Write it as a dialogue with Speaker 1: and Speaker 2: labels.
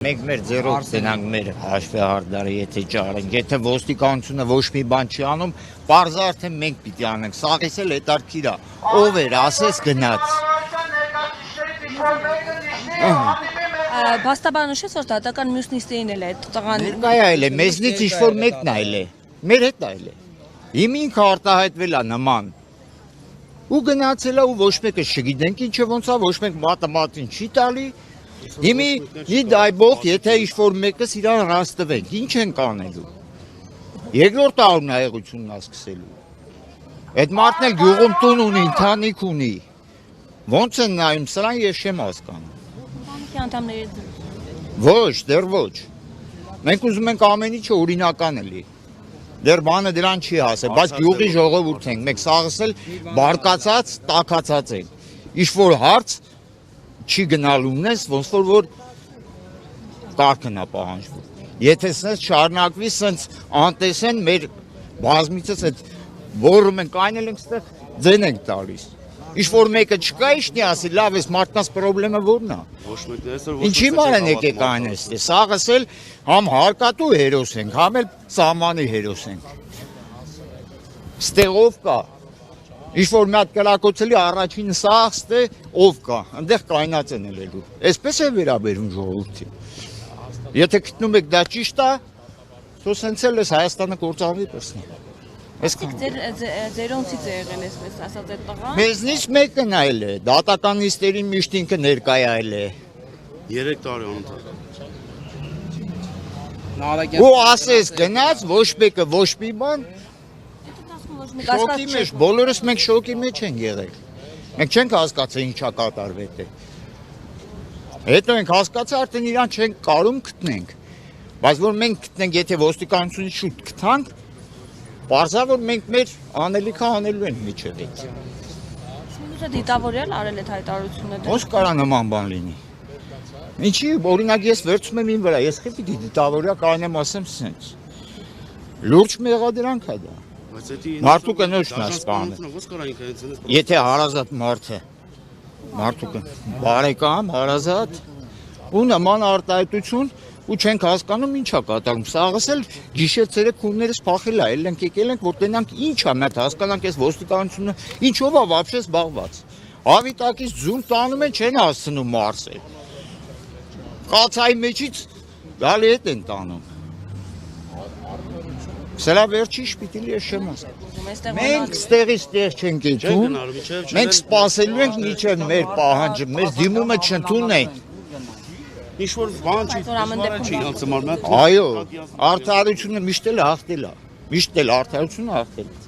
Speaker 1: Մենք մեր ձեռով գնանք մեր հաշվի հարդարը, եթե ճարենք, եթե ոստիկանությունը ոչ մի բան չի անում, պարզ արդեն մենք պիտի անենք, սաղից էլ հետարքիր է, ով էր, ասես գնաց։
Speaker 2: Բաստաբանուշեց, որ դատական մյուս նիստերին էլ է տղան։
Speaker 1: Ներկայ այլ է, մեզնից ինչ-որ մեկն այլ է, մեր հետ այլ է։ Իմ ինքը արտահայտվել է նման։ Ու գնացել է ու ոչ մեկը չգիտենք ինչը ոնց է, ոչ մեկ մատը մատին չի տալի։ Հիմի դայբող, եթե ինչ-որ մեկս իրան ռաստվենք, ինչ ենք անելու։ Երկրորդ տարօրինայողությունն է սկսելու։ Այդ մարդն էլ գյուղում տուն ունի, ընտանիք ունի։ Ոնց են նայում սրան ես չեմ հասկանում։
Speaker 2: Ընտանիքի անդամների
Speaker 1: Ոչ, դեռ ոչ։ Մենք ուզում ենք ամեն ինչը օրինական լինի։ Դեռ բանը դրան չի հասել, բայց գյուղի ժողովուրդ ենք, մենք սաղս էլ բարկացած, տաքացած ենք։ Ինչ-որ հարց չի գնալու ես, ոնց որ կարգն է պահանջվում։ Եթե սենց շարունակվի, սենց անտեսեն մեր բազմիցս այդ որում ենք այնել ենք ստեղ ձեն ենք տալիս։ Ինչ-որ մեկը չկա իշնի ասի, լավ ես մարդկանց պրոբլեմը որն է։ Ինչի մանեն եկեք այնես, սաղս էլ համ հարկատու հերոս ենք, համ էլ սահմանի հերոս ենք։ Ստեղ ով կա։ Ինչ-որ մի հատ կրակոցելի առաջին սաղս ով կա, ընդեղ կայնած են ելելու։ Այսպես է վերաբերում ժողովրդին։ Եթե գտնում եք դա ճիշտ է, թո սենց էլ ես Հայաստանը կործանվի պրսնի։
Speaker 2: Ձերոնցից է եղել այսպես ասած այդ տղան։
Speaker 1: Մեզնից մեկն այլ է, դատական նիստերին միշտ ինքը ներկայ այլ է։
Speaker 3: 3 տարի անընդհատ։
Speaker 1: Ու ասես գնաց, ոչ մեկը ոչ մի բան։ Շոկի մեջ, բոլորս մենք շոկի մեջ ենք եղել։ Մենք չենք հասկացել ինչա կատարվեց է։ Հետո ենք հասկացել, արդեն իրան չենք կարում գտնենք։ Բայց որ մենք գտնենք, եթե ոստիկանությունից շուտ գտանք, պարզա որ մենք մեր անելիքը անելու ենք միջևից։
Speaker 2: Սմունուսը դիտավորյալ արել այդ հայտարարությունը։
Speaker 1: Ոնց կարա նման բան լինի։ Ինչի, օրինակ ես վերցում եմ ին վրա, ես խի պիտի դիտավորյալ կանեմ ասեմ սենց։ Լուրջ մեղադրանք է դա։ Մարդու կնոջն է սպանում։ Եթե հարազատ մարդու բարեկամ, հարազատ ու նման արտահայտություն ու չենք հասկանում ինչա կատարում։ Սաղս էլ գիշեր-ցերեկ քուններս փախել է, ենք եկել ենք որ տենանք ինչա մատ հասկանանք այս ոստիկանությունը ինչով է вообще զբաղված։ Ավիտակից ձուն տանում են չեն հասցնում մարսել։ Կացայի մեջից գալի հետ են տանում։ Սրա վերջի շպիտի ես չեմ ասում։ Մենք ստեղից տեղ չենք իջում։ Մենք սպասելու ենք մինչև մեր պահանջը, մեր դիմումը չընդունեն։
Speaker 3: Ինչ-որ բան չի անցմարմատ։
Speaker 1: Այո, արդարությունը միշտ էլ հաղթել է։ Միշտ էլ արդարությունը հաղթել է։